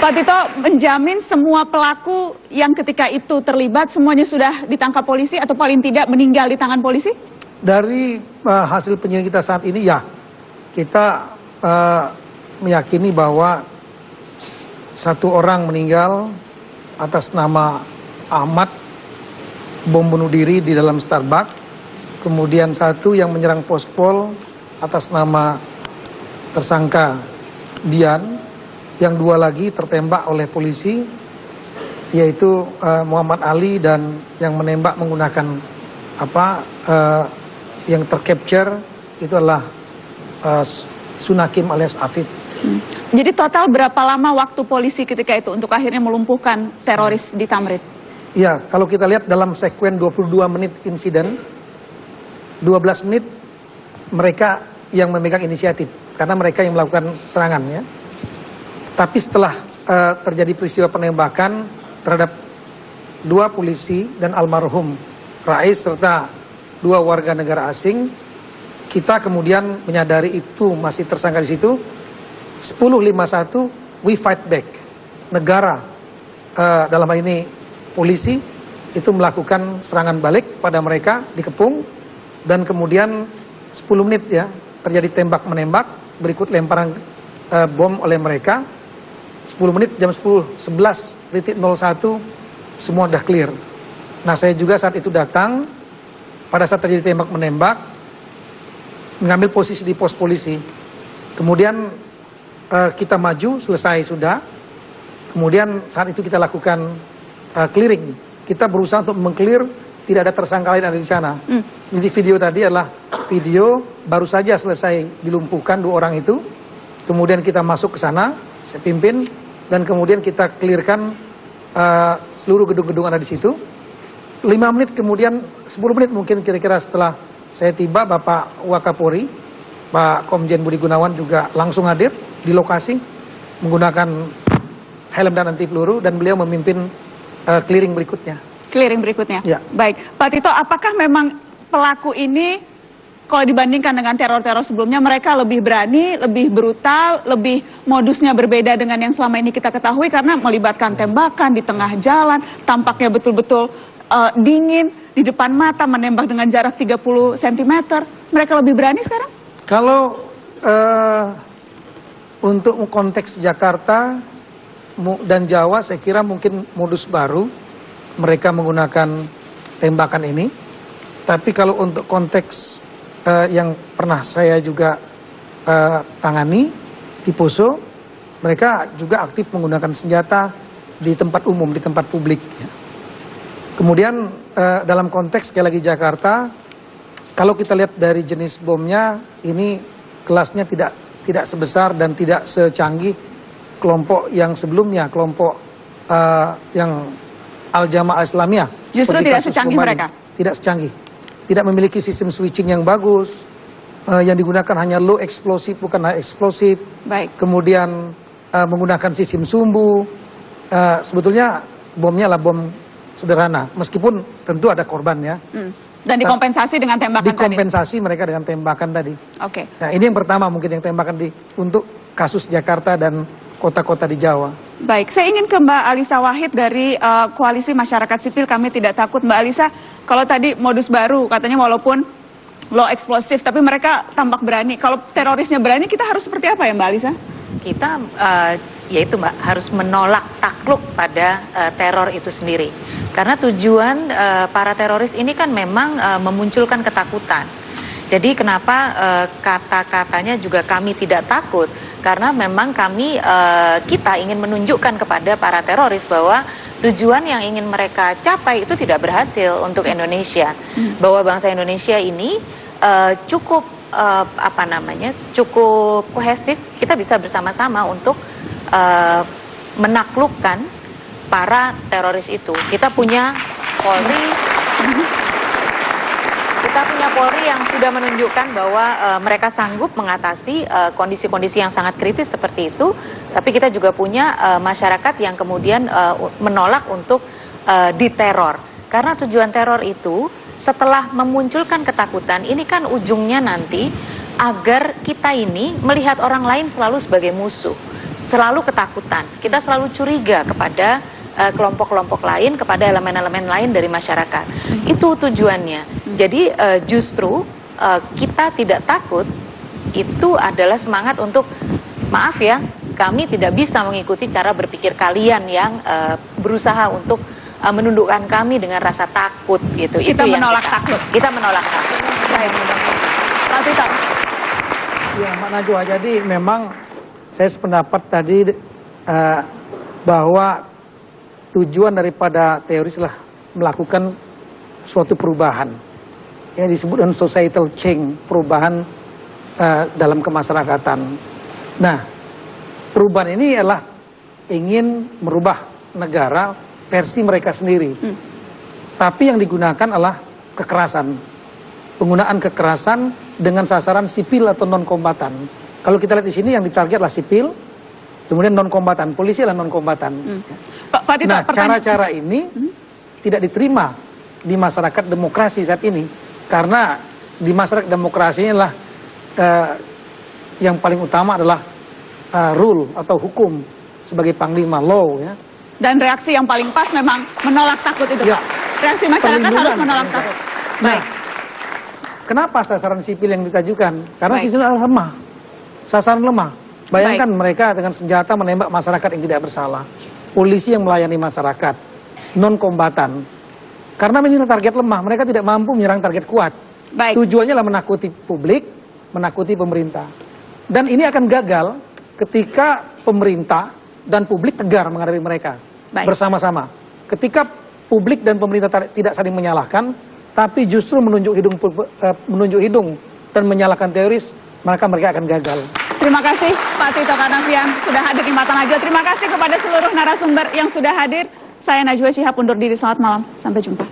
Pak Tito menjamin semua pelaku yang ketika itu terlibat semuanya sudah ditangkap polisi atau paling tidak meninggal di tangan polisi? Dari hasil penyelidikan kita saat ini ya, kita meyakini bahwa satu orang meninggal atas nama Ahmad, bom bunuh diri di dalam Starbucks. Kemudian satu yang menyerang Pospol atas nama tersangka Dian. Yang dua lagi tertembak oleh polisi, yaitu Muhammad Ali, dan yang menembak menggunakan yang tercapture itu adalah Sunakim alias Afid. Jadi total berapa lama waktu polisi ketika itu untuk akhirnya melumpuhkan teroris di Tamrin? Ya, kalau kita lihat dalam sekuen 22 menit insiden, 12 menit mereka yang memegang inisiatif, karena mereka yang melakukan serangan ya. Tapi setelah terjadi peristiwa penembakan terhadap dua polisi dan almarhum Rais serta dua warga negara asing, kita kemudian menyadari itu masih tersangka di situ. 10.51 we fight back. Negara dalam hal ini polisi itu melakukan serangan balik pada mereka, dikepung, dan kemudian 10 menit ya terjadi tembak menembak, berikut lemparan bom oleh mereka. 10 menit jam 11.01 semua udah clear. Nah, saya juga saat itu datang pada saat terjadi tembak menembak, mengambil posisi di pos polisi. Kemudian kita maju, selesai sudah. Kemudian saat itu kita lakukan clearing. Kita berusaha untuk meng-clear tidak ada tersangka lain ada di sana. Jadi video tadi adalah video baru saja selesai dilumpuhkan dua orang itu. Kemudian kita masuk ke sana, saya pimpin, dan kemudian kita clearkan seluruh gedung-gedung ada di situ. 5 menit kemudian, 10 menit mungkin kira-kira setelah saya tiba, Bapak Wakapolri, Pak Komjen Budi Gunawan juga langsung hadir di lokasi menggunakan helm dan anti peluru, dan beliau memimpin clearing berikutnya. Clearing berikutnya? Ya. Baik, Pak Tito, apakah memang pelaku ini kalau dibandingkan dengan teror-teror sebelumnya, mereka lebih berani, lebih brutal, lebih modusnya berbeda dengan yang selama ini kita ketahui karena melibatkan tembakan di tengah jalan, tampaknya betul-betul dingin, di depan mata, menembak dengan jarak 30 cm. Mereka lebih berani sekarang? Kalau untuk konteks Jakarta dan Jawa, saya kira mungkin modus baru mereka menggunakan tembakan ini. Tapi kalau untuk konteks yang pernah saya juga tangani di Poso, mereka juga aktif menggunakan senjata di tempat umum, di tempat publik. Ya. Kemudian dalam konteks sekali lagi Jakarta, kalau kita lihat dari jenis bomnya, ini kelasnya tidak sebesar dan tidak secanggih kelompok yang sebelumnya, kelompok yang Al-Jamaah Islamiyah. Justru tidak secanggih mereka? Tidak secanggih. Tidak memiliki sistem switching yang bagus, yang digunakan hanya low explosive, bukan high explosive. Baik. Kemudian menggunakan sistem sumbu. Sebetulnya bomnya adalah bom sederhana, meskipun tentu ada korban ya. Dan dikompensasi dengan tembakan tadi? Dikompensasi mereka dengan tembakan tadi. Oke. Nah, ini yang pertama mungkin yang tembakan untuk kasus Jakarta dan kota-kota di Jawa. Baik, saya ingin ke Mbak Alisa Wahid dari Koalisi Masyarakat Sipil Kami Tidak Takut. Mbak Alisa, kalau tadi modus baru katanya walaupun low eksplosif, tapi mereka tampak berani. Kalau terorisnya berani, kita harus seperti apa ya Mbak Alisa? Kita, yaitu Mbak, harus menolak takluk pada teror itu sendiri. Karena tujuan para teroris ini kan memang memunculkan ketakutan. Jadi kenapa kata-katanya juga kami tidak takut? Karena memang kita ingin menunjukkan kepada para teroris bahwa tujuan yang ingin mereka capai itu tidak berhasil untuk Indonesia. Bahwa bangsa Indonesia ini cukup cukup kohesif. Kita bisa bersama-sama untuk menaklukkan para teroris itu. Kita punya Polri yang sudah menunjukkan bahwa mereka sanggup mengatasi kondisi-kondisi yang sangat kritis seperti itu. Tapi kita juga punya masyarakat yang kemudian menolak untuk diteror. Karena tujuan teror itu setelah memunculkan ketakutan, ini kan ujungnya nanti agar kita ini melihat orang lain selalu sebagai musuh. selalu ketakutan, kita selalu curiga kepada kelompok-kelompok lain, kepada elemen-elemen lain dari masyarakat. Itu tujuannya. Jadi justru kita tidak takut, itu adalah semangat untuk, maaf ya, kami tidak bisa mengikuti cara berpikir kalian yang berusaha untuk menundukkan kami dengan rasa takut gitu. Kita itu menolak takluk. Kita menolak takluk. Baik. Pak Tito. Ya, Mbak Najwa, jadi memang saya sependapat tadi bahwa tujuan daripada teroris adalah melakukan suatu perubahan. Yang disebut dengan societal change, perubahan dalam kemasyarakatan. Nah, perubahan ini adalah ingin merubah negara versi mereka sendiri. Tapi yang digunakan adalah kekerasan. Penggunaan kekerasan dengan sasaran sipil atau non-kombatan. Kalau kita lihat di sini yang ditarget adalah sipil, kemudian non-kombatan. Polisi adalah non-kombatan. Pak Tito, Nah, cara-cara ini tidak diterima di masyarakat demokrasi saat ini. Karena di masyarakat demokrasi inilah yang paling utama adalah rule atau hukum sebagai panglima, law ya. Dan reaksi yang paling pas memang menolak takut itu, Ya. Pak. Reaksi masyarakat harus Perlindungan. menolak takut. Nah, Baik. kenapa sasaran sipil yang ditajukan? Karena Baik. sipil lemah, sasaran lemah. Bayangkan mereka dengan senjata menembak masyarakat yang tidak bersalah. Polisi yang melayani masyarakat, non-kombatan. Karena ini target lemah, mereka tidak mampu menyerang target kuat. Baik. Tujuannya adalah menakuti publik, menakuti pemerintah. Dan ini akan gagal ketika pemerintah dan publik tegar menghadapi mereka. Baik. Bersama-sama. Ketika publik dan pemerintah tidak saling menyalahkan, tapi justru menunjuk hidung dan menyalahkan teroris, maka mereka akan gagal. Terima kasih Pak Tito Karnavian sudah hadir di Mata Najwa. Terima kasih kepada seluruh narasumber yang sudah hadir. Saya Najwa Shihab undur diri. Selamat malam. Sampai jumpa.